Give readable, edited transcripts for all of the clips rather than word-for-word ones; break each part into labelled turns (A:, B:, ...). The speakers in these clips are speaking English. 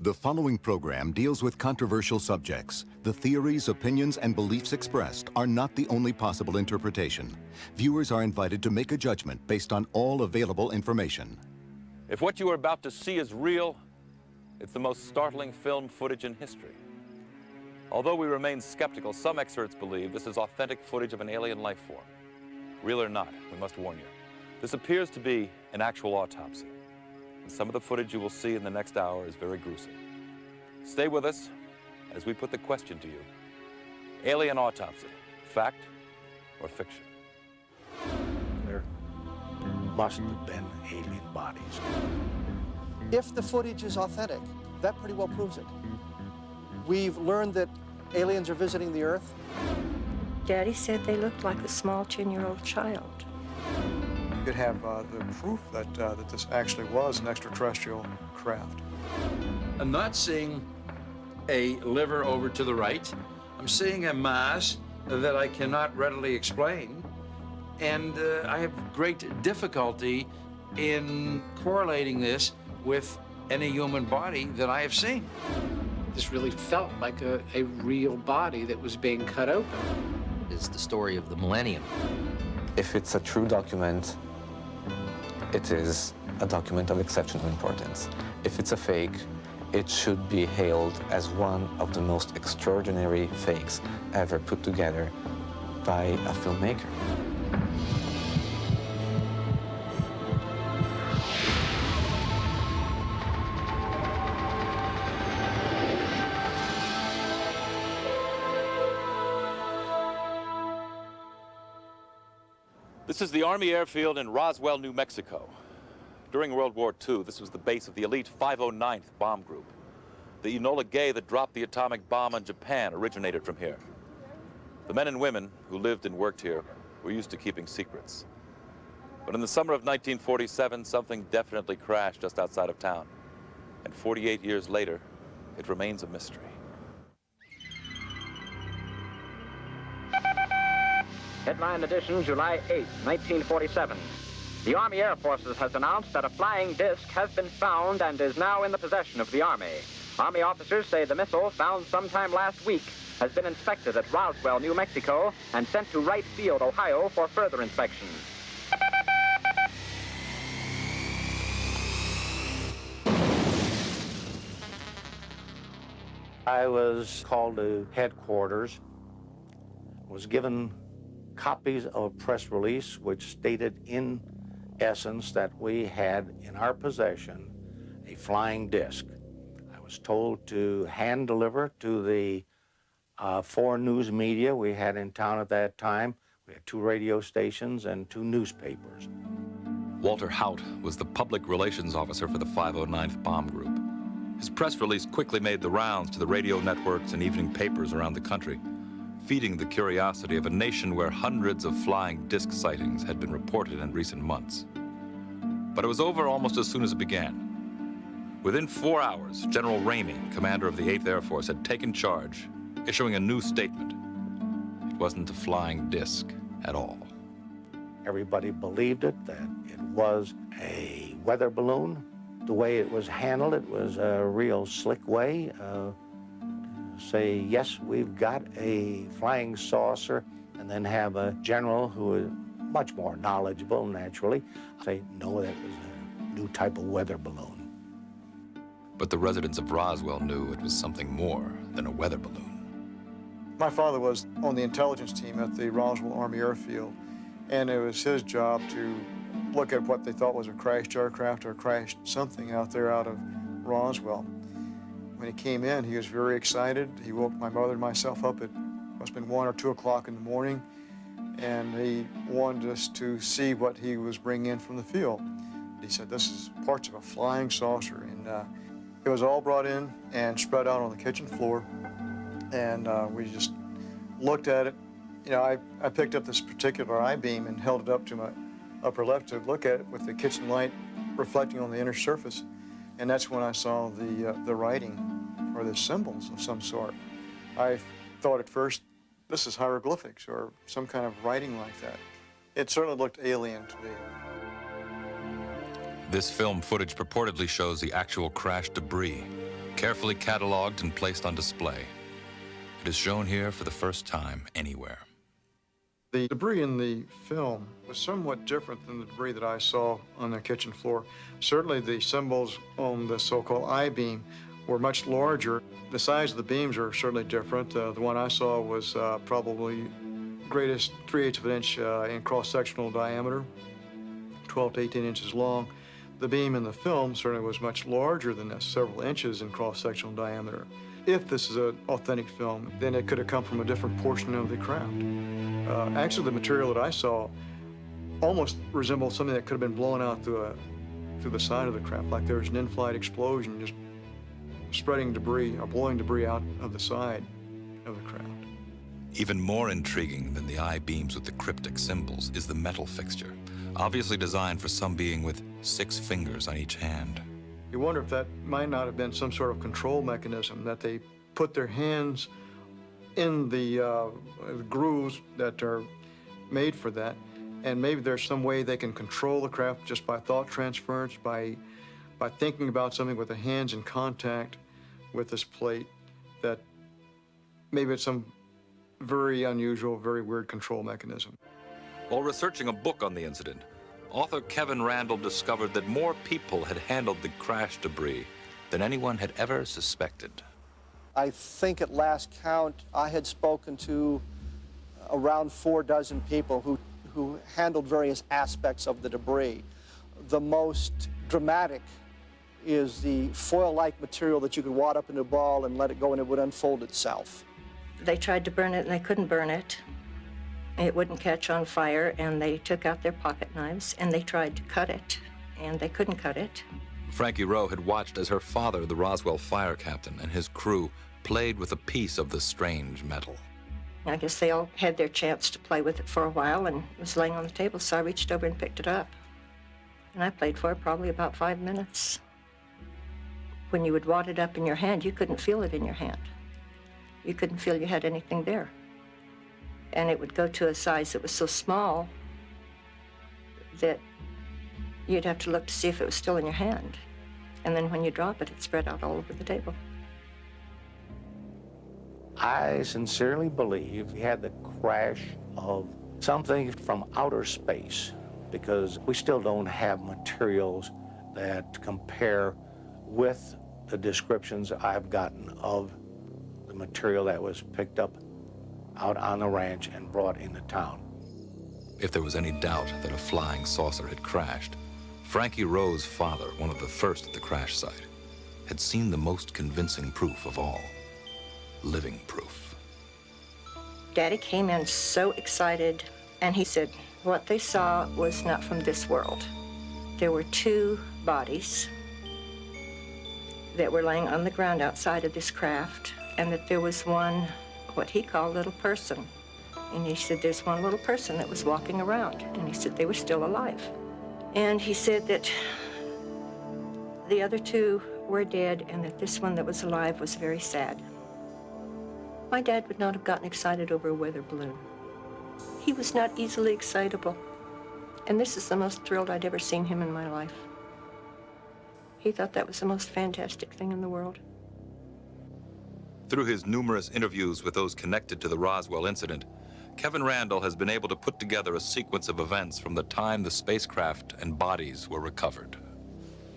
A: The following program deals with controversial subjects. The theories, opinions, and beliefs expressed are not the only possible interpretation. Viewers are invited to make a judgment based on all available information.
B: If what you are about to see is real, it's the most startling film footage in history. Although we remain skeptical, some experts believe this is authentic footage of an alien life form. Real or not, we must warn you. This appears to be an actual autopsy. And some of the footage you will see in the next hour is very gruesome. Stay with us as we put the question to you. Alien autopsy, fact or fiction?
C: There must have been alien bodies.
D: If the footage is authentic, that pretty well proves it. We've learned that aliens are visiting the Earth.
E: Daddy said they looked like a small 10-year-old child.
F: You could have the proof that this actually was an extraterrestrial craft.
G: I'm not seeing a liver over to the right. I'm seeing a mass that I cannot readily explain. And I have great difficulty in correlating this with any human body that I have seen.
H: This really felt like a real body that was being cut open.
I: It's the story of the millennium.
J: If it's a true document, it is a document of exceptional importance. If it's a fake, it should be hailed as one of the most extraordinary fakes ever put together by a filmmaker.
B: This is the Army airfield in Roswell, New Mexico. During World War II, this was the base of the elite 509th Bomb Group. The Enola Gay that dropped the atomic bomb on Japan originated from here. The men and women who lived and worked here were used to keeping secrets. But in the summer of 1947, something definitely crashed just outside of town. And 48 years later, it remains a mystery.
K: Headline edition, July 8, 1947. The Army Air Forces has announced that a flying disc has been found and is now in the possession of the Army. Army officers say the missile, found sometime last week, has been inspected at Roswell, New Mexico, and sent to Wright Field, Ohio, for further inspection.
C: I was called to headquarters, was given copies of a press release which stated in essence that we had in our possession a flying disc. I was told to hand deliver to the 4 news media we had in town at that time. We had 2 radio stations and 2 newspapers.
B: Walter Haut was the public relations officer for the 509th Bomb Group. His press release quickly made the rounds to the radio networks and evening papers around the country, feeding the curiosity of a nation where hundreds of flying disc sightings had been reported in recent months. But it was over almost as soon as it began. Within 4 hours, General Ramey, commander of the 8th Air Force, had taken charge, issuing a new statement. It wasn't a flying disc at all.
C: Everybody believed it, that it was a weather balloon. The way it was handled, it was a real slick way. Say, yes, we've got a flying saucer, and then have a general who is much more knowledgeable, naturally, say, no, that was a new type of weather balloon.
B: But the residents of Roswell knew it was something more than a weather balloon.
F: My father was on the intelligence team at the Roswell Army Airfield, and it was his job to look at what they thought was a crashed aircraft or crashed something out there out of Roswell. When he came in, he was very excited. He woke my mother and myself up at must have been 1 or 2 o'clock in the morning, and he wanted us to see what he was bringing in from the field. He said, this is parts of a flying saucer, and it was all brought in and spread out on the kitchen floor, and we just looked at it. You know, I picked up this particular I-beam and held it up to my upper left to look at it with the kitchen light reflecting on the inner surface. And that's when I saw the writing, or the symbols of some sort. I thought at first, this is hieroglyphics or some kind of writing like that. It certainly looked alien to me.
B: This film footage purportedly shows the actual crash debris, carefully cataloged and placed on display. It is shown here for the first time anywhere.
F: The debris in the film was somewhat different than the debris that I saw on the kitchen floor. Certainly the symbols on the so-called I-beam were much larger. The size of the beams are certainly different. The one I saw was probably greatest 3/8 of an inch in cross-sectional diameter, 12 to 18 inches long. The beam in the film certainly was much larger than this, several inches in cross-sectional diameter. If this is an authentic film, then it could have come from a different portion of the craft. Actually, the material that I saw almost resembled something that could have been blown out through the side of the craft, like there was an in-flight explosion just spreading debris or blowing debris out of the side of the craft.
B: Even more intriguing than the I-beams with the cryptic symbols is the metal fixture, obviously designed for some being with 6 fingers on each hand.
F: You wonder if that might not have been some sort of control mechanism, that they put their hands in the grooves that are made for that, and maybe there's some way they can control the craft just by thought transference, by thinking about something with the hands in contact with this plate, that maybe it's some very unusual, very weird control mechanism.
B: While researching a book on the incident, author Kevin Randall discovered that more people had handled the crash debris than anyone had ever suspected.
D: I think at last count, I had spoken to around 4 dozen people who handled various aspects of the debris. The most dramatic is the foil-like material that you could wad up in a ball and let it go and it would unfold itself.
E: They tried to burn it and they couldn't burn it. It wouldn't catch on fire, and they took out their pocket knives and they tried to cut it, and they couldn't cut it.
B: Frankie Rowe had watched as her father, the Roswell fire captain, and his crew played with a piece of the strange metal.
E: I guess they all had their chance to play with it for a while, and it was laying on the table, so I reached over and picked it up. And I played for it probably about 5 minutes. When you would wad it up in your hand, you couldn't feel it in your hand. You couldn't feel you had anything there. And it would go to a size that was so small that you'd have to look to see if it was still in your hand. And then when you drop it, it spread out all over the table.
C: I sincerely believe we had the crash of something from outer space, because we still don't have materials that compare with the descriptions I've gotten of the material that was picked up out on the ranch and brought into town.
B: If there was any doubt that a flying saucer had crashed, Frankie Rowe's father, one of the first at the crash site, had seen the most convincing proof of all. Living proof.
E: Daddy came in so excited, and he said what they saw was not from this world. There were 2 bodies that were laying on the ground outside of this craft, and that there was one, what he called little person. And he said there's one little person that was walking around, and he said they were still alive. And he said that the other 2 were dead, and that this one that was alive was very sad. My dad would not have gotten excited over a weather balloon. He was not easily excitable. And this is the most thrilled I'd ever seen him in my life. He thought that was the most fantastic thing in the world.
B: Through his numerous interviews with those connected to the Roswell incident, Kevin Randall has been able to put together a sequence of events from the time the spacecraft and bodies were recovered.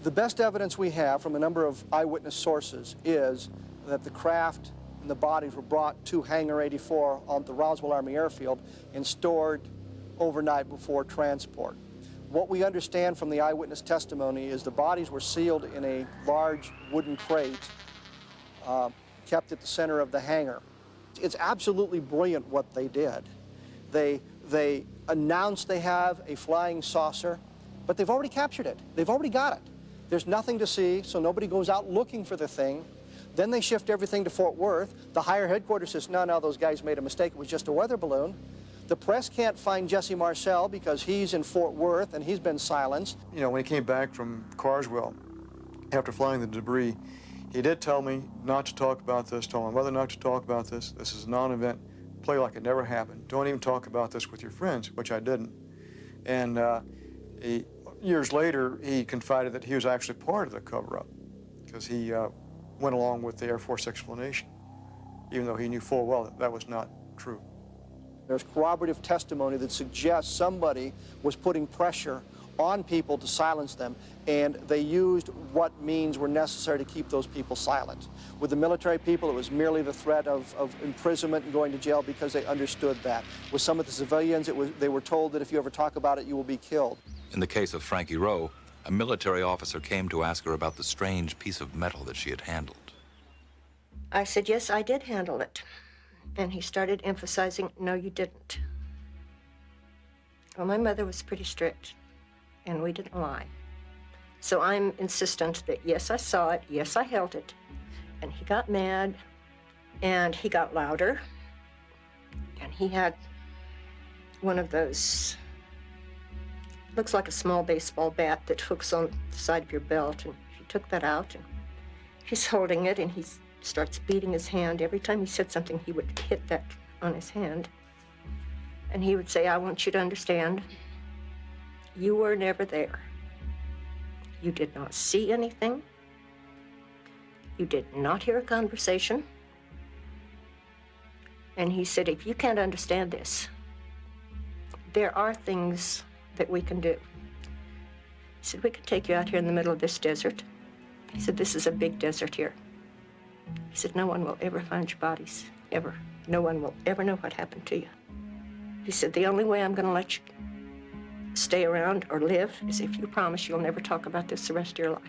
D: The best evidence we have from a number of eyewitness sources is that the craft and the bodies were brought to Hangar 84 on the Roswell Army Airfield and stored overnight before transport. What we understand from the eyewitness testimony is the bodies were sealed in a large wooden crate kept at the center of the hangar. It's absolutely brilliant what they did. They announced they have a flying saucer, but they've already captured it. They've already got it. There's nothing to see, so nobody goes out looking for the thing. Then they shift everything to Fort Worth. The higher headquarters says, no, those guys made a mistake. It was just a weather balloon. The press can't find Jesse Marcel because he's in Fort Worth and he's been silenced.
F: You know, when he came back from Carswell, after flying the debris, he did tell me not to talk about this, told my mother not to talk about this. This is a non-event. Play like it never happened. Don't even talk about this with your friends, which I didn't. And years later, he confided that he was actually part of the cover-up because he went along with the Air Force explanation, even though he knew full well that that was not true.
D: There's corroborative testimony that suggests somebody was putting pressure on people to silence them, and they used what means were necessary to keep those people silent. With the military people, it was merely the threat of imprisonment and going to jail because they understood that. With some of the civilians, they were told that if you ever talk about it, you will be killed.
B: In the case of Frankie Rowe, a military officer came to ask her about the strange piece of metal that she had handled.
E: I said, yes, I did handle it. And he started emphasizing, no, you didn't. Well, my mother was pretty strict, and we didn't lie. So I'm insistent that, yes, I saw it, yes, I held it. And he got mad, and he got louder. And he had one of those, looks like a small baseball bat that hooks on the side of your belt. And he took that out, and he's holding it, and he starts beating his hand. Every time he said something, he would hit that on his hand. And he would say, I want you to understand, you were never there. You did not see anything. You did not hear a conversation. And he said, if you can't understand this, there are things that we can do. He said, we can take you out here in the middle of this desert. He said, this is a big desert here. He said, no one will ever find your bodies, ever. No one will ever know what happened to you. He said, the only way I'm going to let you stay around or live is if you promise you'll never talk about this the rest of your life.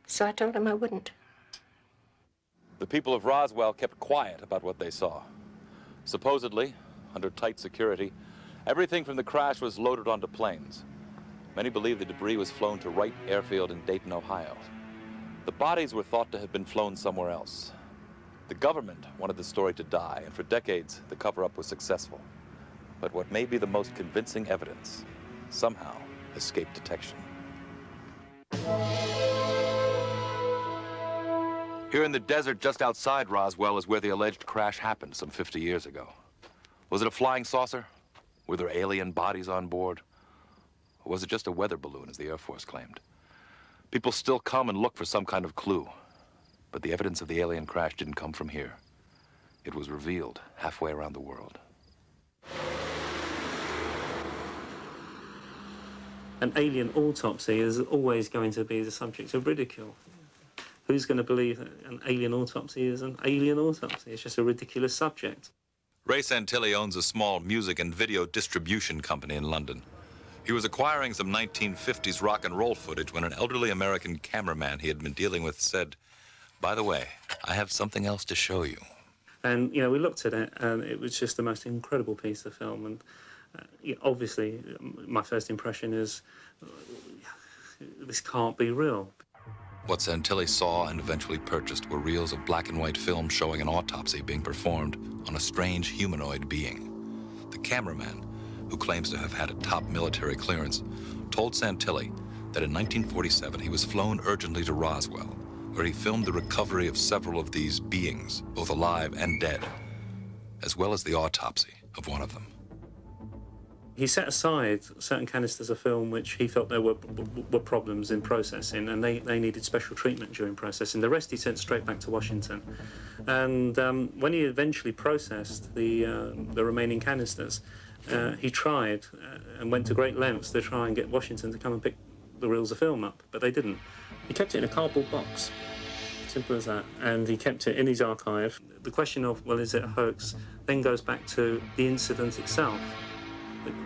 E: So I told him I wouldn't.
B: The people of Roswell kept quiet about what they saw. Supposedly, under tight security, everything from the crash was loaded onto planes. Many believe the debris was flown to Wright Airfield in Dayton, Ohio. The bodies were thought to have been flown somewhere else. The government wanted the story to die, and for decades, the cover-up was successful. But what may be the most convincing evidence somehow escaped detection. Here in the desert just outside Roswell is where the alleged crash happened some 50 years ago. Was it a flying saucer? Were there alien bodies on board? Or was it just a weather balloon, as the Air Force claimed? People still come and look for some kind of clue. But the evidence of the alien crash didn't come from here. It was revealed halfway around the world.
L: An alien autopsy is always going to be the subject of ridicule. Who's going to believe that an alien autopsy is an alien autopsy? It's just a ridiculous subject.
B: Ray Santilli owns a small music and video distribution company in London. He was acquiring some 1950s rock and roll footage when an elderly American cameraman he had been dealing with said, by the way, I have something else to show you.
L: And, you know, we looked at it, and it was just the most incredible piece of film. And obviously, my first impression is, this can't be real.
B: What Santilli saw and eventually purchased were reels of black and white film showing an autopsy being performed on a strange humanoid being. The cameraman, who claims to have had a top military clearance, told Santilli that in 1947 he was flown urgently to Roswell, where he filmed the recovery of several of these beings, both alive and dead, as well as the autopsy of one of them.
L: He set aside certain canisters of film which he felt there were problems in processing, and they needed special treatment during processing. The rest he sent straight back to Washington. And when he eventually processed the remaining canisters, he tried and went to great lengths to try and get Washington to come and pick the reels of film up, but they didn't. He kept it in a cardboard box, simple as that, and he kept it in his archive. The question of, well, is it a hoax, then goes back to the incident itself.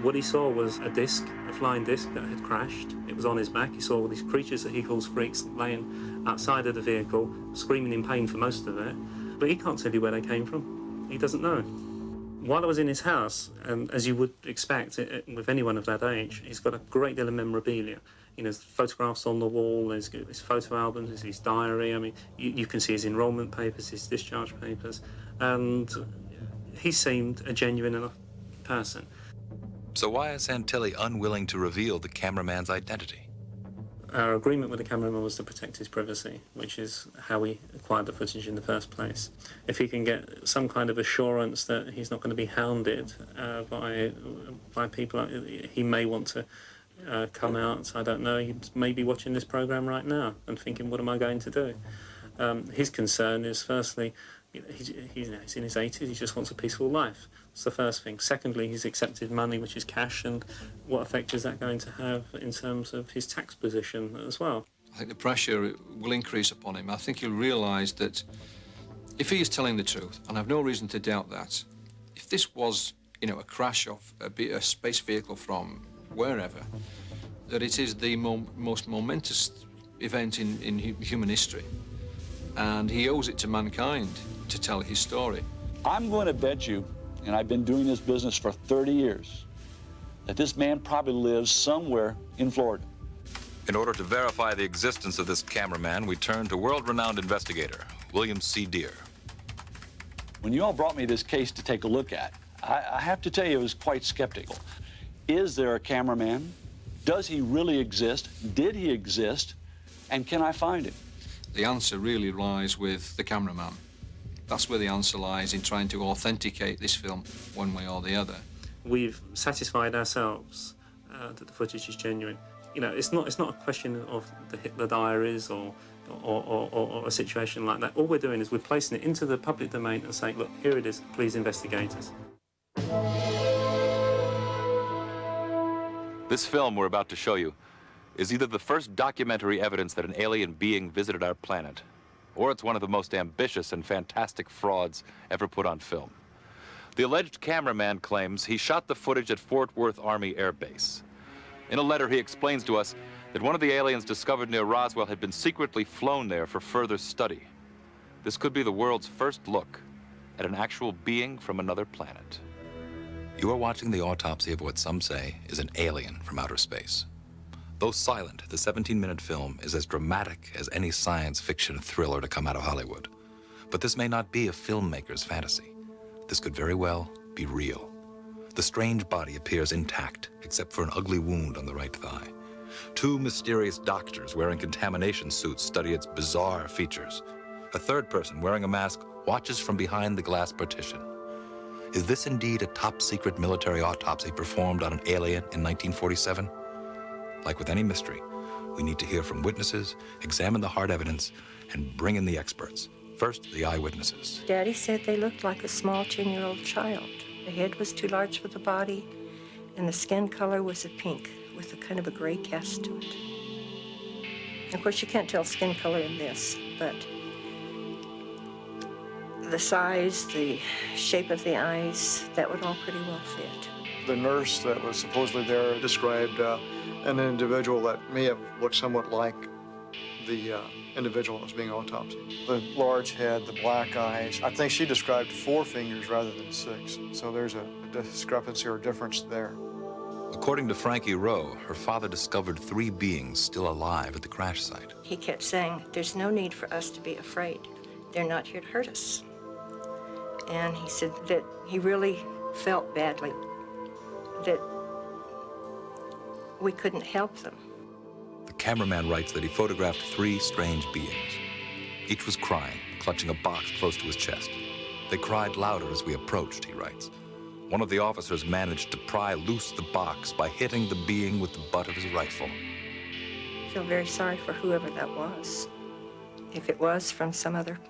L: What he saw was a disc, a flying disc that had crashed. It was on his back. He saw all these creatures that he calls freaks laying outside of the vehicle, screaming in pain for most of it, but he can't tell you where they came from. He doesn't know. While I was in his house, and as you would expect with anyone of that age, he's got a great deal of memorabilia. You know, there's photographs on the wall, there's his photo albums, there's his diary. I mean, you can see his enrolment papers, his discharge papers, and he seemed a genuine enough person.
B: So why is Santilli unwilling to reveal the cameraman's identity?
L: Our agreement with the cameraman was to protect his privacy, which is how we acquired the footage in the first place. If he can get some kind of assurance that he's not going to be hounded by people, he may want to come out, I don't know, he may be watching this program right now and thinking, what am I going to do? His concern is, firstly, he's in his 80s, he just wants a peaceful life. That's the first thing. Secondly, he's accepted money, which is cash, and what effect is that going to have in terms of his tax position as well?
M: I think the pressure will increase upon him. I think he'll realise that if he is telling the truth, and I've no reason to doubt that, if this was, you know, a crash of a space vehicle from wherever, that it is the most momentous event in human history. And he owes it to mankind to tell his story.
N: I'm going to bet you, and I've been doing this business for 30 years, that this man probably lives somewhere in Florida.
B: In order to verify the existence of this cameraman, we turned to world-renowned investigator, William C. Deere.
N: When you all brought me this case to take a look at, I have to tell you, I was quite skeptical. Is there a cameraman? Does he really exist? Did he exist? And can I find him?
M: The answer really lies with the cameraman. That's where the answer lies, in trying to authenticate this film one way or the other.
L: We've satisfied ourselves that the footage is genuine. You know, it's not a question of the Hitler diaries or a situation like that. All we're doing is we're placing it into the public domain and saying, look, here it is, please investigate us.
B: This film we're about to show you is either the first documentary evidence that an alien being visited our planet, or it's one of the most ambitious and fantastic frauds ever put on film. The alleged cameraman claims he shot the footage at Fort Worth Army Air Base. In a letter, he explains to us that one of the aliens discovered near Roswell had been secretly flown there for further study. This could be the world's first look at an actual being from another planet. You are watching the autopsy of what some say is an alien from outer space. Though silent, the 17-minute film is as dramatic as any science fiction thriller to come out of Hollywood. But this may not be a filmmaker's fantasy. This could very well be real. The strange body appears intact, except for an ugly wound on the right thigh. Two mysterious doctors wearing contamination suits study its bizarre features. A third person wearing a mask watches from behind the glass partition. Is this indeed a top-secret military autopsy performed on an alien in 1947? Like with any mystery, we need to hear from witnesses, examine the hard evidence, and bring in the experts. First, the eyewitnesses.
E: Daddy said they looked like a small 10-year-old child. The head was too large for the body, and the skin color was a pink with a kind of a gray cast to it. Of course, you can't tell skin color in this, but the size, the shape of the eyes, that would all pretty well fit.
F: The nurse that was supposedly there described an individual that may have looked somewhat like the individual that was being autopsied. The large head, the black eyes. I think she described 4 fingers rather than 6. So there's a discrepancy or difference there.
B: According to Frankie Rowe, her father discovered 3 beings still alive at the crash site.
E: He kept saying, there's no need for us to be afraid. They're not here to hurt us. And he said that he really felt badly that we couldn't help them.
B: The cameraman writes that he photographed 3 strange beings. Each was crying, clutching a box close to his chest. They cried louder as we approached, he writes. One of the officers managed to pry loose the box by hitting the being with the butt of his rifle.
E: I feel very sorry for whoever that was. If it was from some other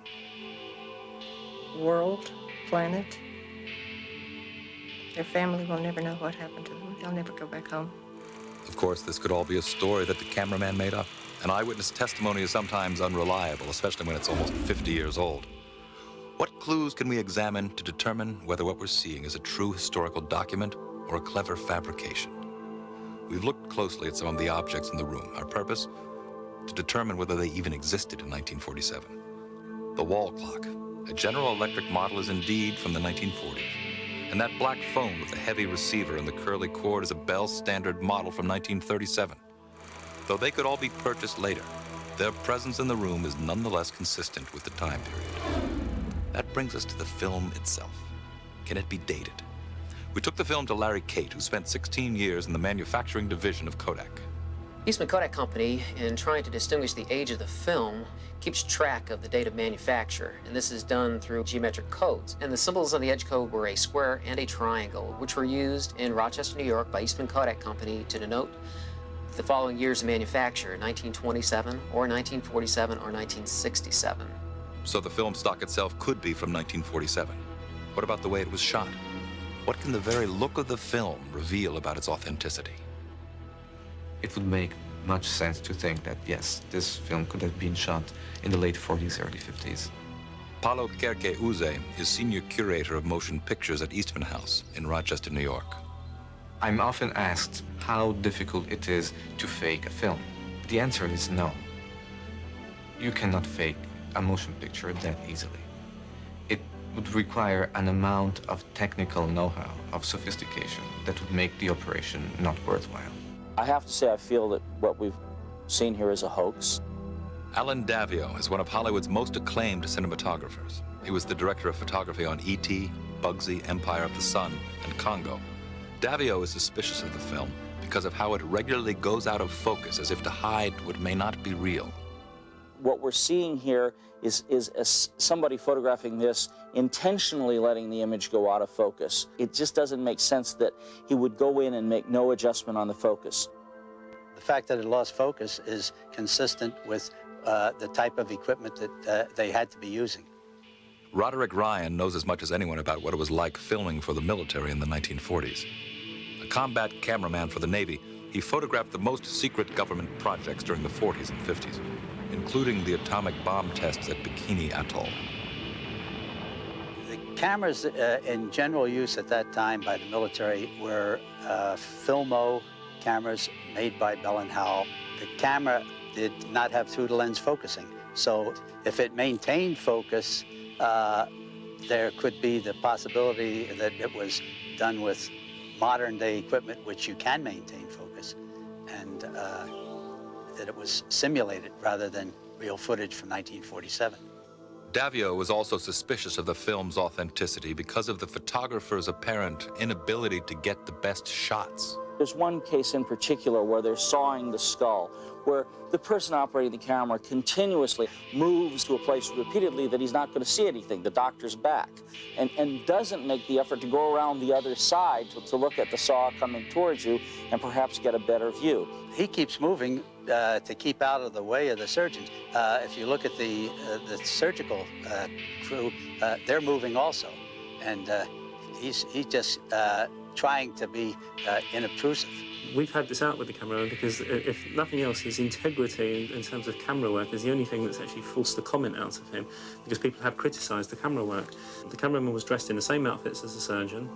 E: world, planet, their family will never know what happened to them. They'll never go back home.
B: Of course, this could all be a story that the cameraman made up. An eyewitness testimony is sometimes unreliable, especially when it's almost 50 years old. What clues can we examine to determine whether what we're seeing is a true historical document or a clever fabrication? We've looked closely at some of the objects in the room. Our purpose? To determine whether they even existed in 1947. The wall clock, a General Electric model, is indeed from the 1940s. And that black phone with the heavy receiver and the curly cord is a Bell Standard model from 1937. Though they could all be purchased later, their presence in the room is nonetheless consistent with the time period. That brings us to the film itself. Can it be dated? We took the film to Larry Cate, who spent 16 years in the manufacturing division of Kodak.
O: Eastman Kodak Company, in trying to distinguish the age of the film, keeps track of the date of manufacture, and this is done through geometric codes. And the symbols on the edge code were a square and a triangle, which were used in Rochester, New York by Eastman Kodak Company to denote the following years of manufacture, 1927 or 1947 or 1967.
B: So the film stock itself could be from 1947. What about the way it was shot? What can the very look of the film reveal about its authenticity?
J: It would make much sense to think that, yes, this film could have been shot in the late 40s, early 50s.
B: Paolo Kerke-Uze is senior curator of motion pictures at Eastman House in Rochester, New York.
J: I'm often asked how difficult it is to fake a film. The answer is no. You cannot fake a motion picture that easily. It would require an amount of technical know-how, of sophistication, that would make the operation not worthwhile.
P: I have to say I feel that what we've seen here is a hoax.
B: Alan Davio is one of Hollywood's most acclaimed cinematographers. He was the director of photography on E.T., Bugsy, Empire of the Sun, and Congo. Davio is suspicious of the film because of how it regularly goes out of focus as if to hide what may not be real.
P: What we're seeing here is somebody photographing this, intentionally letting the image go out of focus. It just doesn't make sense that he would go in and make no adjustment on the focus.
Q: The fact that it lost focus is consistent with the type of equipment that they had to be using.
B: Roderick Ryan knows as much as anyone about what it was like filming for the military in the 1940s. A combat cameraman for the Navy, he photographed the most secret government projects during the 40s and 50s, including the atomic bomb tests at Bikini Atoll.
Q: The cameras in general use at that time by the military were Filmo cameras made by Bell & Howell. The camera did not have through-the-lens focusing, so if it maintained focus, there could be the possibility that it was done with modern-day equipment, which you can maintain focus, and that it was simulated rather than real footage from 1947.
B: Davio was also suspicious of the film's authenticity because of the photographer's apparent inability to get the best shots.
P: There's one case in particular where they're sawing the skull, where the person operating the camera continuously moves to a place repeatedly that he's not going to see anything, the doctor's back, and doesn't make the effort to go around the other side to look at the saw coming towards you and perhaps get a better view.
Q: He keeps moving to keep out of the way of the surgeons. If you look at the surgical crew, they're moving also, and he's just trying to be inobtrusive.
L: We've had this out with the cameraman because, if nothing else, his integrity in terms of camera work is the only thing that's actually forced the comment out of him, because people have criticised the camera work. The cameraman was dressed in the same outfits as the surgeon,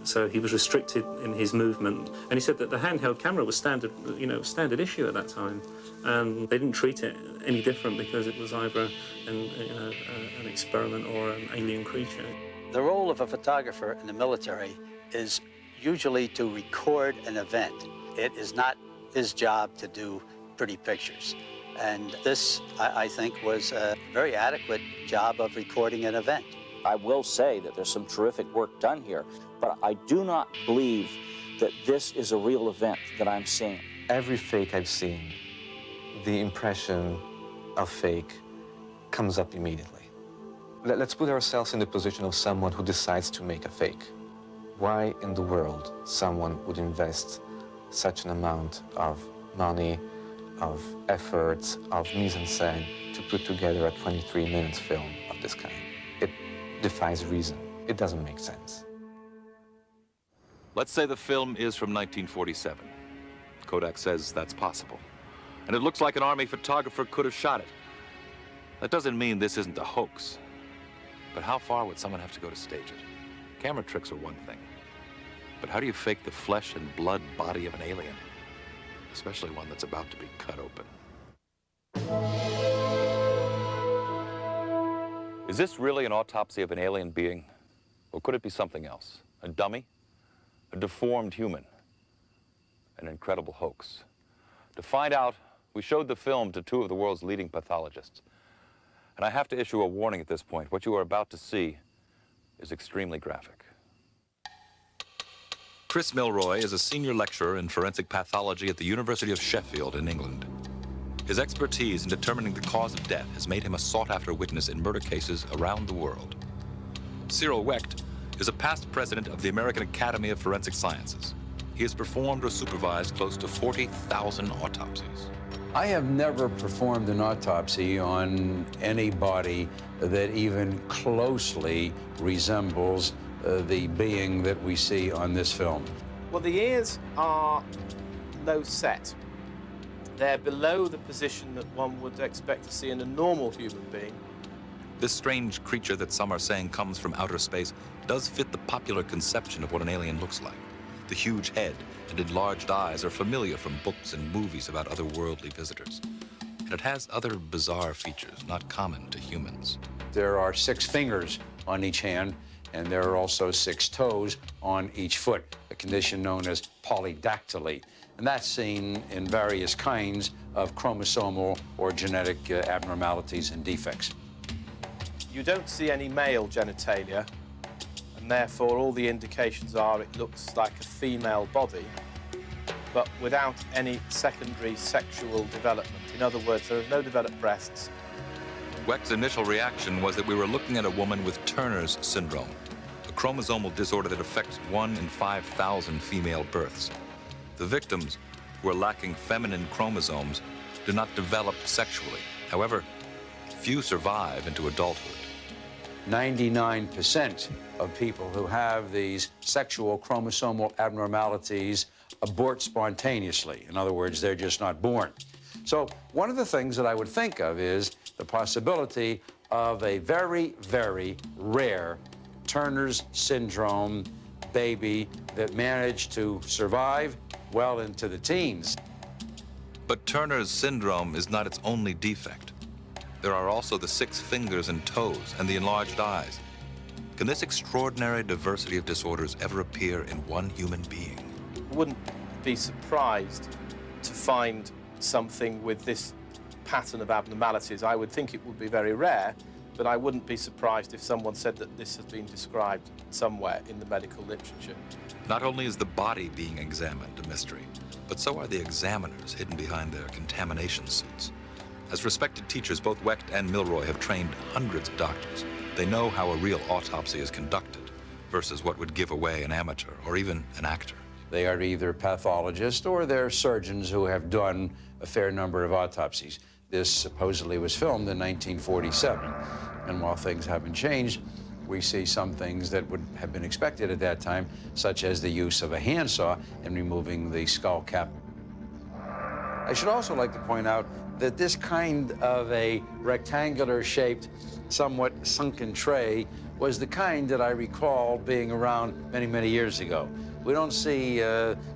L: so he was restricted in his movement. And he said that the handheld camera was standard issue at that time, and they didn't treat it any different because it was either an experiment or an alien creature.
Q: The role of a photographer in the military is usually to record an event. It is not his job to do pretty pictures. And this, I think, was a very adequate job of recording an event.
P: I will say that there's some terrific work done here, but I do not believe that this is a real event that I'm seeing.
J: Every fake I've seen, the impression of fake comes up immediately. Let's put ourselves in the position of someone who decides to make a fake. Why in the world someone would invest such an amount of money, of effort, of mise-en-scène to put together a 23-minute film of this kind? It defies reason. It doesn't make sense.
B: Let's say the film is from 1947. Kodak says that's possible. And it looks like an Army photographer could have shot it. That doesn't mean this isn't a hoax. But how far would someone have to go to stage it? Camera tricks are one thing. But how do you fake the flesh and blood body of an alien? Especially one that's about to be cut open. Is this really an autopsy of an alien being? Or could it be something else? A dummy? A deformed human? An incredible hoax? To find out, we showed the film to two of the world's leading pathologists. And I have to issue a warning at this point. What you are about to see is extremely graphic. Chris Milroy is a senior lecturer in forensic pathology at the University of Sheffield in England. His expertise in determining the cause of death has made him a sought-after witness in murder cases around the world. Cyril Wecht is a past president of the American Academy of Forensic Sciences. He has performed or supervised close to 40,000 autopsies.
G: I have never performed an autopsy on any body that even closely resembles the being that we see on this film.
R: Well, the ears are low set. They're below the position that one would expect to see in a normal human being.
B: This strange creature that some are saying comes from outer space does fit the popular conception of what an alien looks like. The huge head and enlarged eyes are familiar from books and movies about otherworldly visitors. And it has other bizarre features not common to humans.
G: There are 6 fingers on each hand, and there are also 6 toes on each foot, a condition known as polydactyly. And that's seen in various kinds of chromosomal or genetic abnormalities and defects.
R: You don't see any male genitalia, and therefore all the indications are it looks like a female body, but without any secondary sexual development. In other words, there are no developed breasts.
B: Weck's initial reaction was that we were looking at a woman with Turner's syndrome, a chromosomal disorder that affects 1 in 5,000 female births. The victims, who are lacking feminine chromosomes, do not develop sexually. However, few survive into adulthood.
G: 99% of people who have these sexual chromosomal abnormalities abort spontaneously. In other words, they're just not born. So one of the things that I would think of is the possibility of a very, very rare Turner's syndrome baby that managed to survive well into the teens.
B: But Turner's syndrome is not its only defect. There are also the 6 fingers and toes and the enlarged eyes. Can this extraordinary diversity of disorders ever appear in one human being?
R: I wouldn't be surprised to find something with this pattern of abnormalities. I would think it would be very rare, but I wouldn't be surprised if someone said that this has been described somewhere in the medical literature.
B: Not only is the body being examined a mystery, but so are the examiners hidden behind their contamination suits. As respected teachers, both Wecht and Milroy have trained hundreds of doctors. They know how a real autopsy is conducted versus what would give away an amateur or even an actor.
G: They are either pathologists or they're surgeons who have done a fair number of autopsies. This supposedly was filmed in 1947, and while things haven't changed, we see some things that would have been expected at that time, such as the use of a handsaw in removing the skull cap. I should also like to point out that this kind of a rectangular-shaped, somewhat sunken tray was the kind that I recall being around many, many years ago. We don't see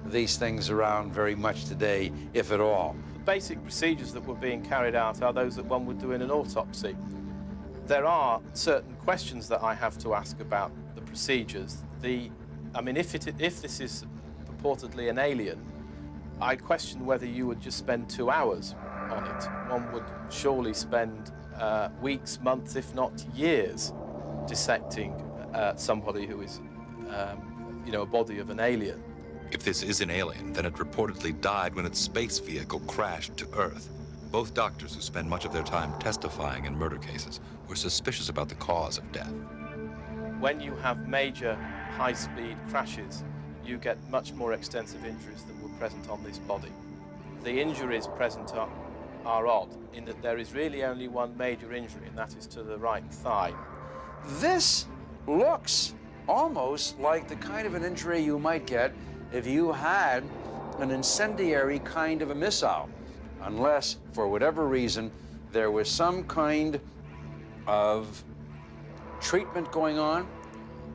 G: these things around very much today, if at all.
R: The basic procedures that were being carried out are those that one would do in an autopsy. There are certain questions that I have to ask about the procedures. I mean, if this is purportedly an alien, I question whether you would just spend 2 hours on it. One would surely spend weeks, months, if not years, dissecting somebody who is, a body of an alien.
B: If this is an alien, then it reportedly died when its space vehicle crashed to Earth. Both doctors who spend much of their time testifying in murder cases were suspicious about the cause of death.
R: When you have major high-speed crashes, you get much more extensive injuries than were present on this body. The injuries present are odd in that there is really only one major injury, and that is to the right thigh.
G: This looks almost like the kind of an injury you might get if you had an incendiary kind of a missile, unless, for whatever reason, there was some kind of treatment going on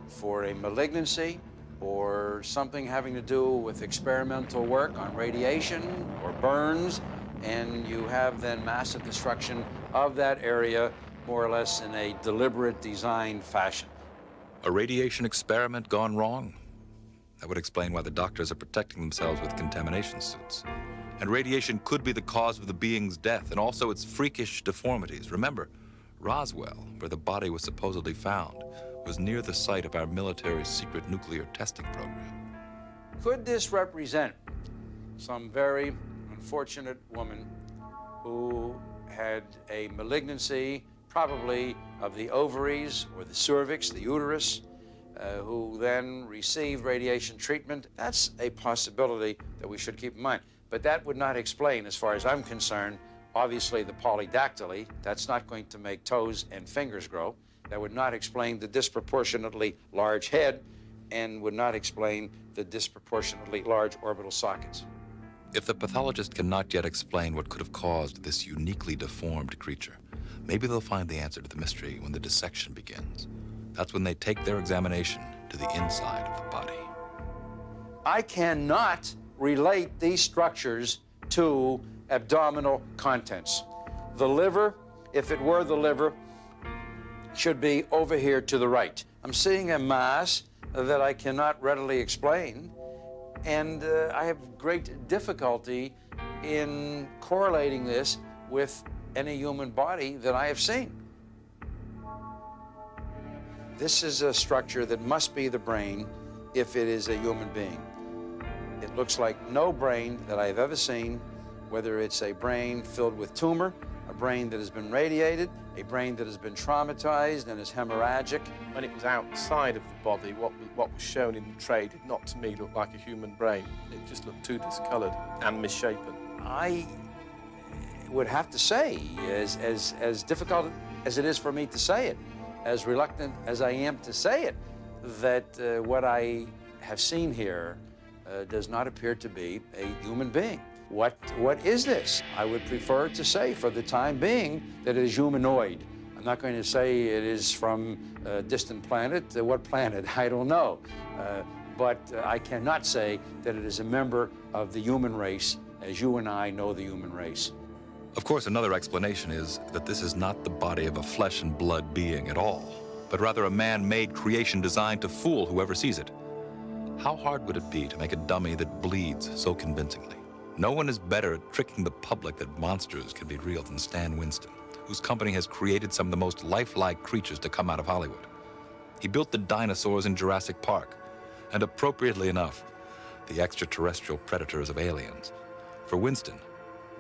G: for a malignancy or something having to do with experimental work on radiation or burns, and you have then massive destruction of that area more or less in a deliberate design fashion.
B: A radiation experiment gone wrong? That would explain why the doctors are protecting themselves with contamination suits. And radiation could be the cause of the being's death and also its freakish deformities. Remember, Roswell, where the body was supposedly found, was near the site of our military's secret nuclear testing program.
G: Could this represent some very unfortunate woman who had a malignancy, probably of the ovaries or the cervix, the uterus, who then received radiation treatment. That's a possibility that we should keep in mind. But that would not explain, as far as I'm concerned, obviously the polydactyly. That's not going to make toes and fingers grow. That would not explain the disproportionately large head and would not explain the disproportionately large orbital sockets.
B: If the pathologist cannot yet explain what could have caused this uniquely deformed creature, maybe they'll find the answer to the mystery when the dissection begins. That's when they take their examination to the inside of the body.
G: I cannot relate these structures to abdominal contents. The liver, if it were the liver, should be over here to the right. I'm seeing a mass that I cannot readily explain, and I have great difficulty in correlating this with any human body that I have seen. This is a structure that must be the brain if it is a human being. It looks like no brain that I've ever seen, whether it's a brain filled with tumor, a brain that has been radiated, a brain that has been traumatized and is hemorrhagic.
R: When it was outside of the body, what was shown in the tray did not, to me, look like a human brain. It just looked too discoloured and misshapen.
G: I would have to say, as difficult as it is for me to say it, as reluctant as I am to say it, that what I have seen here does not appear to be a human being. What is this? I would prefer to say, for the time being, that it is humanoid. I'm not going to say it is from a distant planet. What planet? I don't know. But I cannot say that it is a member of the human race as you and I know the human race.
B: Of course, another explanation is that this is not the body of a flesh and blood being at all, but rather a man-made creation designed to fool whoever sees it. How hard would it be to make a dummy that bleeds so convincingly? No one is better at tricking the public that monsters can be real than Stan Winston, whose company has created some of the most lifelike creatures to come out of Hollywood. He built the dinosaurs in Jurassic Park, and appropriately enough, the extraterrestrial predators of aliens. For Winston,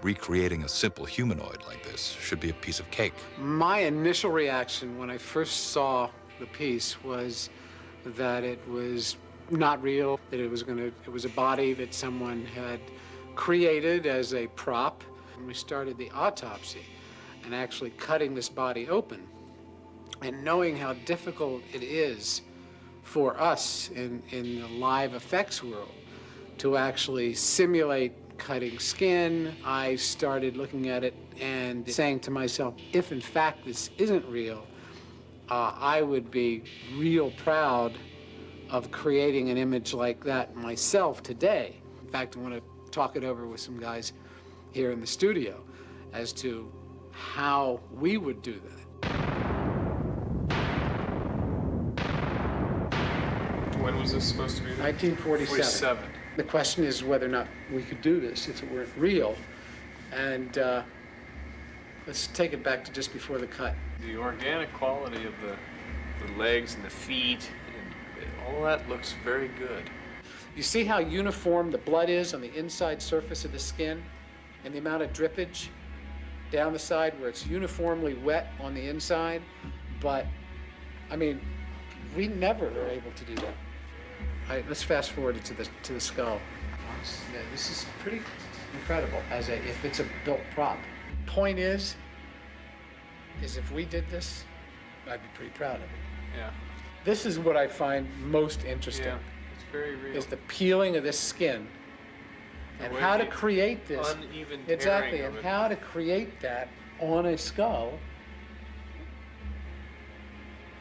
B: recreating a simple humanoid like this should be a piece of cake.
H: My initial reaction when I first saw the piece was that it was not real, that it was a body that someone had created as a prop. And we started the autopsy and actually cutting this body open and knowing how difficult it is for us in the live effects world to actually simulate cutting skin. I started looking at it and saying to myself, if in fact this isn't real, I would be real proud of creating an image like that myself today. In fact, I want to talk it over with some guys here in the studio as to how we would do that.
S: When was this supposed to be?
H: 1947. The question is whether or not we could do this if it weren't real. And let's take it back to just before the cut.
S: The organic quality of the legs and the feet, and all that looks very good.
H: You see how uniform the blood is on the inside surface of the skin and the amount of drippage down the side where it's uniformly wet on the inside? But, I mean, we never are able to do that. All right, let's fast forward it to the skull. Yeah, this is pretty incredible if it's a built prop. Point is if we did this, I'd be pretty proud of it.
S: Yeah.
H: This is what I find most interesting.
S: Yeah, it's very real.
H: Is the peeling of this skin and how to create this.
S: Uneven
H: exactly,
S: tearing
H: and
S: of it.
H: how to create that on a skull.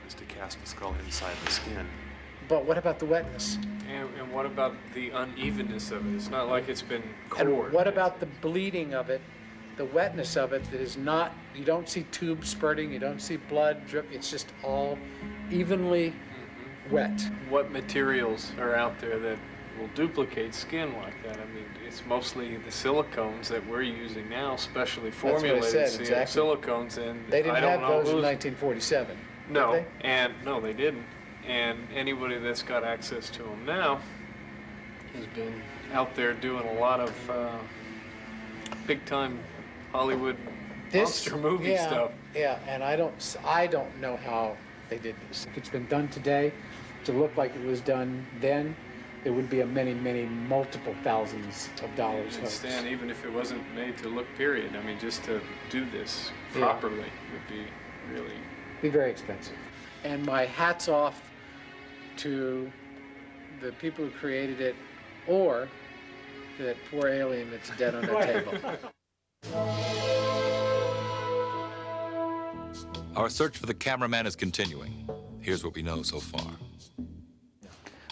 S: Is to cast the skull inside the skin.
H: But what about the wetness?
S: And what about the unevenness of it? It's not like it's been
H: And
S: cored.
H: what about the bleeding of it, the wetness of it that is not, you don't see tubes spurting, you don't see blood drip, it's just all evenly wet.
S: What materials are out there that will duplicate skin like that? I mean, it's mostly the silicones that we're using now, specially formulated
H: That's what I said, exactly.
S: silicones, and
H: They didn't
S: I don't
H: have
S: know
H: those in
S: who's-
H: 1947.
S: No,
H: did
S: and no, they didn't. And anybody that's got access to them now has been out there doing a lot of big-time Hollywood monster movie stuff.
H: Yeah, and I don't know how they did this. If it's been done today, to look like it was done then, it would be a many, multiple thousands of dollars hoax.
S: Stan, even if it wasn't made to look, period, I mean, just to do this properly would be really...
H: Be very expensive. And my hat's off to the people who created it, or that poor alien that's dead on their table.
B: Our search for the cameraman is continuing. Here's what we know so far.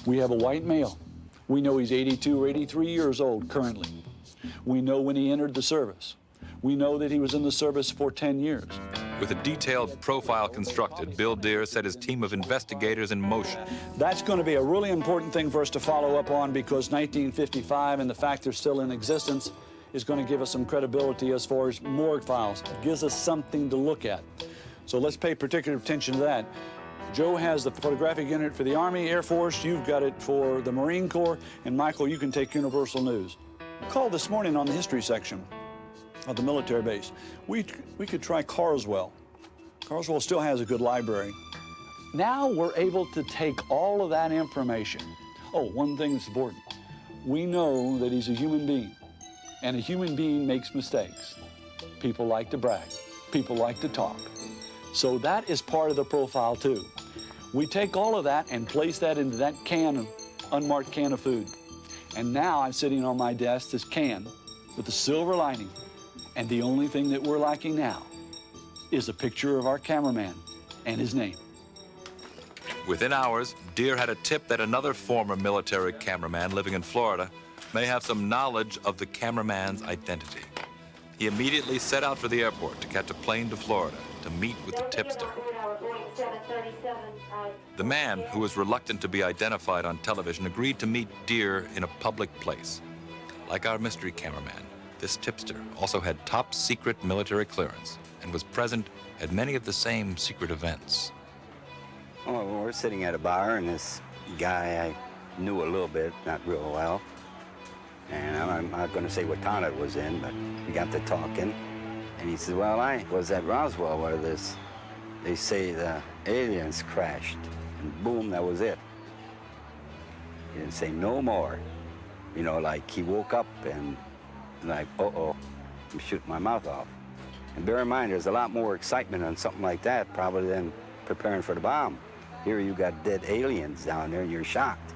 N: We have a white male. We know he's 82 or 83 years old currently. We know when he entered the service. We know that he was in the service for 10 years.
B: With a detailed profile constructed, Bill Deere set his team of investigators in motion.
N: That's going to be a really important thing for us to follow up on, because 1955 and the fact they're still in existence is going to give us some credibility as far as morgue files. It gives us something to look at. So let's pay particular attention to that. Joe has the photographic unit for the Army, Air Force. You've got it for the Marine Corps. And Michael, you can take Universal News. Called this morning on the history section of the military base. We could try Carswell. Carswell still has a good library. Now we're able to take all of that information. Oh, one thing that's important. We know that he's a human being, and a human being makes mistakes. People like to brag. People like to talk. So that is part of the profile too. We take all of that and place that into that can, unmarked can of food. And now I'm sitting on my desk, this can with the silver lining. And the only thing that we're lacking now is a picture of our cameraman and his name.
B: Within hours, Deere had a tip that another former military cameraman living in Florida may have some knowledge of the cameraman's identity. He immediately set out for the airport to catch a plane to Florida to meet with the tipster. The man, who was reluctant to be identified on television, agreed to meet Deere in a public place. Like our mystery cameraman, this tipster also had top secret military clearance and was present at many of the same secret events.
T: Oh, we're sitting at a bar, and this guy I knew a little bit, not real well. And I'm not going to say what town it was in, but we got to talking. And he said, well, I was at Roswell where they say the aliens crashed. And boom, that was it. He didn't say no more. You know, like he woke up and like, uh-oh, I'm shooting my mouth off. And bear in mind, there's a lot more excitement on something like that probably than preparing for the bomb. Here you got dead aliens down there and you're shocked.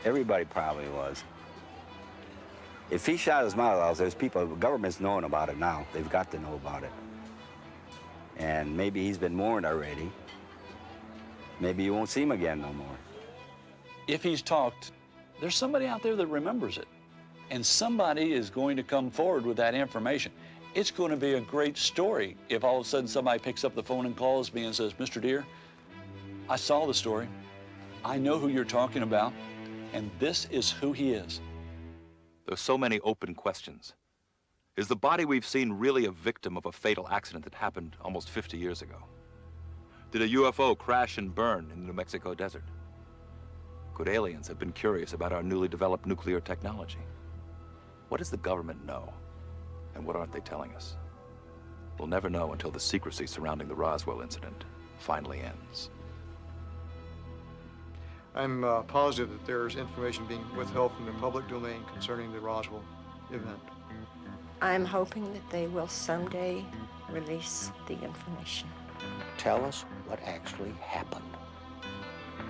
T: Everybody probably was. If he shot his mouth off, there's people, the government's knowing about it now. They've got to know about it. And maybe he's been warned already. Maybe you won't see him again no more.
N: If he's talked, there's somebody out there that remembers it. And somebody is going to come forward with that information. It's going to be a great story if all of a sudden somebody picks up the phone and calls me and says, Mr. Deere, I saw the story. I know who you're talking about, and this is who he is.
B: There's so many open questions. Is the body we've seen really a victim of a fatal accident that happened almost 50 years ago? Did a UFO crash and burn in the New Mexico desert? Could aliens have been curious about our newly developed nuclear technology? What does the government know, and what aren't they telling us? We'll never know until the secrecy surrounding the Roswell incident finally ends.
F: I'm positive that there's information being withheld from the public domain concerning the Roswell event.
E: I'm hoping that they will someday release the information.
C: Tell us what actually happened.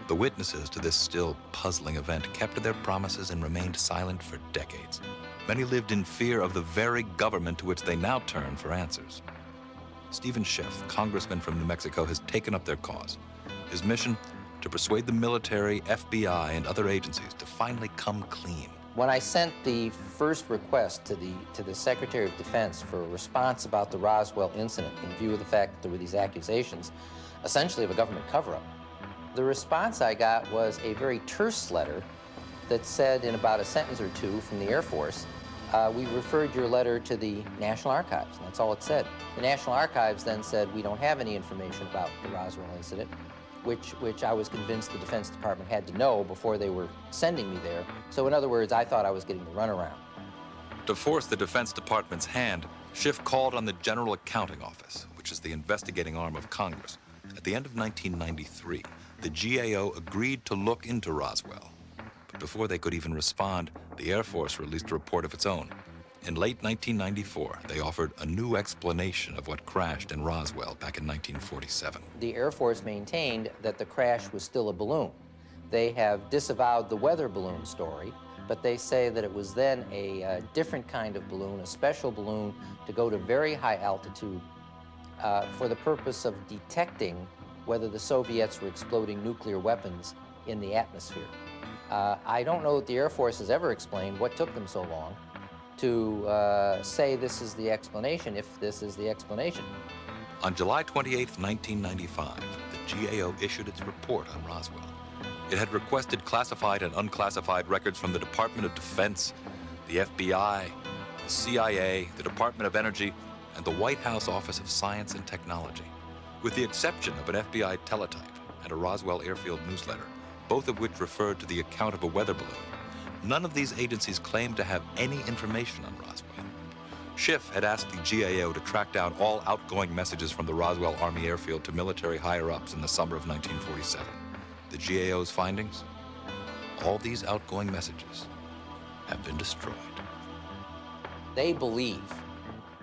B: The witnesses to this still puzzling event kept to their promises and remained silent for decades. Many lived in fear of the very government to which they now turn for answers. Stephen Schiff, congressman from New Mexico, has taken up their cause. His mission? To persuade the military, FBI, and other agencies to finally come clean.
I: When I sent the first request to the Secretary of Defense for a response about the Roswell incident in view of the fact that there were these accusations, essentially of a government cover-up, the response I got was a very terse letter that said in about a sentence or two from the Air Force, we referred your letter to the National Archives, and that's all it said. The National Archives then said, we don't have any information about the Roswell incident, which I was convinced the Defense Department had to know before they were sending me there. So in other words, I thought I was getting the runaround.
B: To force the Defense Department's hand, Schiff called on the General Accounting Office, which is the investigating arm of Congress. At the end of 1993, the GAO agreed to look into Roswell. But before they could even respond, the Air Force released a report of its own. In late 1994, they offered a new explanation of what crashed in Roswell back in 1947.
I: The Air Force maintained that the crash was still a balloon. They have disavowed the weather balloon story, but they say that it was then a different kind of balloon, a special balloon to go to very high altitude for the purpose of detecting whether the Soviets were exploding nuclear weapons in the atmosphere. I don't know that the Air Force has ever explained what took them so long to say this is the explanation, if this is the explanation.
B: On July 28, 1995, the GAO issued its report on Roswell. It had requested classified and unclassified records from the Department of Defense, the FBI, the CIA, the Department of Energy, and the White House Office of Science and Technology. With the exception of an FBI teletype and a Roswell airfield newsletter, both of which referred to the account of a weather balloon, none of these agencies claimed to have any information on Roswell. Schiff had asked the GAO to track down all outgoing messages from the Roswell Army Airfield to military higher-ups in the summer of 1947. The GAO's findings? All these outgoing messages have been destroyed.
I: They believe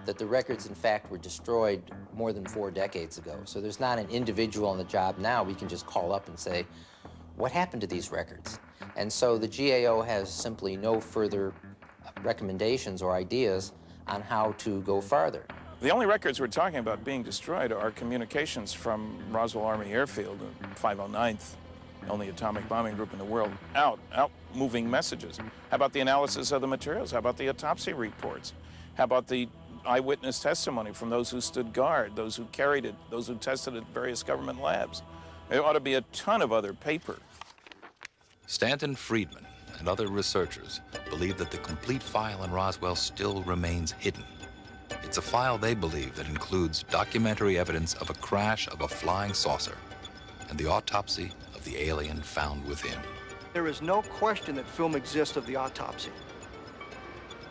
I: that the records, in fact, were destroyed more than 4 decades ago. So there's not an individual on the job now we can just call up and say, what happened to these records? And so the GAO has simply no further recommendations or ideas on how to go farther.
U: The only records we're talking about being destroyed are communications from Roswell Army Airfield, 509th, the only atomic bombing group in the world, out moving messages. How about the analysis of the materials? How about the autopsy reports? How about the eyewitness testimony from those who stood guard, those who carried it, those who tested it at various government labs? There ought to be a ton of other paper.
B: Stanton Friedman and other researchers believe that the complete file in Roswell still remains hidden. It's a file they believe that includes documentary evidence of a crash of a flying saucer and the autopsy of the alien found within.
D: There is no question that film exists of the autopsy.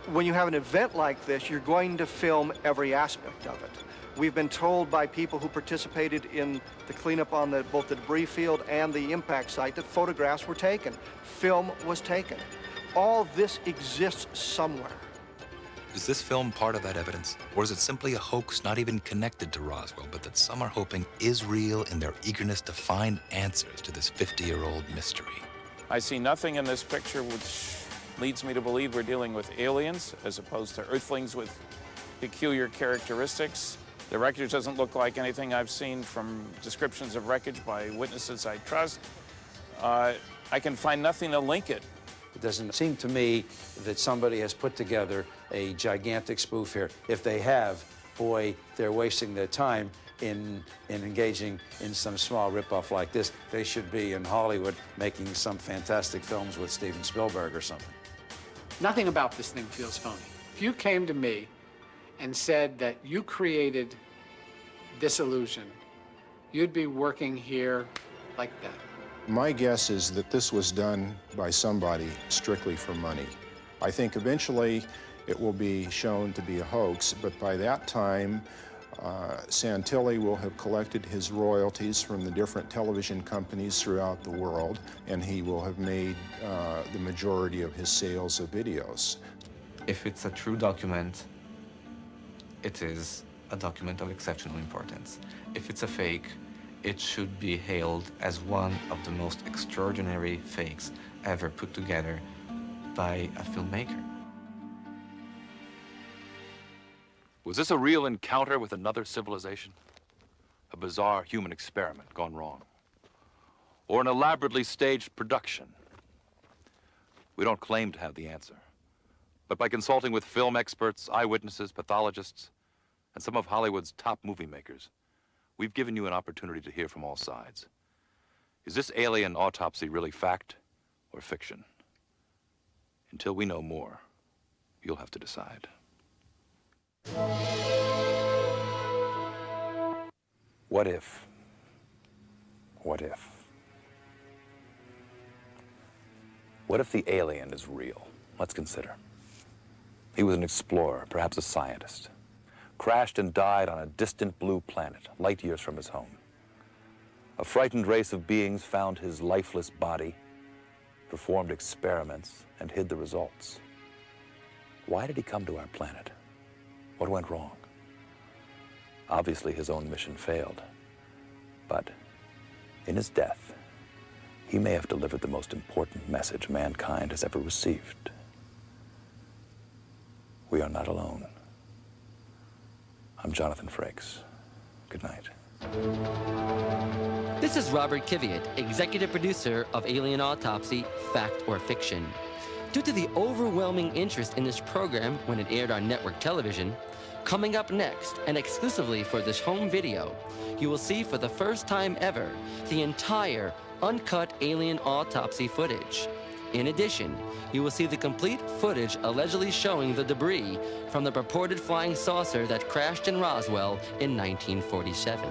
D: When you have an event like this, you're going to film every aspect of it. We've been told by people who participated in the cleanup on both the debris field and the impact site that photographs were taken. Film was taken. All this exists somewhere.
B: Is this film part of that evidence? Or is it simply a hoax not even connected to Roswell, but that some are hoping is real in their eagerness to find answers to this 50-year-old mystery?
U: I see nothing in this picture which leads me to believe we're dealing with aliens as opposed to Earthlings with peculiar characteristics. The wreckage doesn't look like anything I've seen from descriptions of wreckage by witnesses I trust. I can find nothing to link it.
G: It doesn't seem to me that somebody has put together a gigantic spoof here. If they have, boy, they're wasting their time in engaging in some small ripoff like this. They should be in Hollywood making some fantastic films with Steven Spielberg or something.
H: Nothing about this thing feels phony. If you came to me and said that you created this illusion, you'd be working here like that.
V: My guess is that this was done by somebody strictly for money. I think eventually it will be shown to be a hoax, but by that time, Santilli will have collected his royalties from the different television companies throughout the world, and he will have made the majority of his sales of videos.
J: If it's a true document, it is a document of exceptional importance. If it's a fake, it should be hailed as one of the most extraordinary fakes ever put together by a filmmaker.
B: Was this a real encounter with another civilization? A bizarre human experiment gone wrong? Or an elaborately staged production? We don't claim to have the answer. But by consulting with film experts, eyewitnesses, pathologists, and some of Hollywood's top movie makers, we've given you an opportunity to hear from all sides. Is this alien autopsy really fact or fiction? Until we know more, you'll have to decide. What if? What if? What if the alien is real? Let's consider. He was an explorer, perhaps a scientist. Crashed and died on a distant blue planet, light years from his home. A frightened race of beings found his lifeless body, performed experiments, and hid the results. Why did he come to our planet? What went wrong? Obviously, his own mission failed. But in his death, he may have delivered the most important message mankind has ever received. We are not alone. I'm Jonathan Frakes. Good night.
A: This is Robert Kiviat, executive producer of Alien Autopsy, Fact or Fiction. Due to the overwhelming interest in this program when it aired on network television, coming up next, and exclusively for this home video, you will see for the first time ever the entire uncut Alien Autopsy footage. In addition, you will see the complete footage allegedly showing the debris from the purported flying saucer that crashed in Roswell in 1947.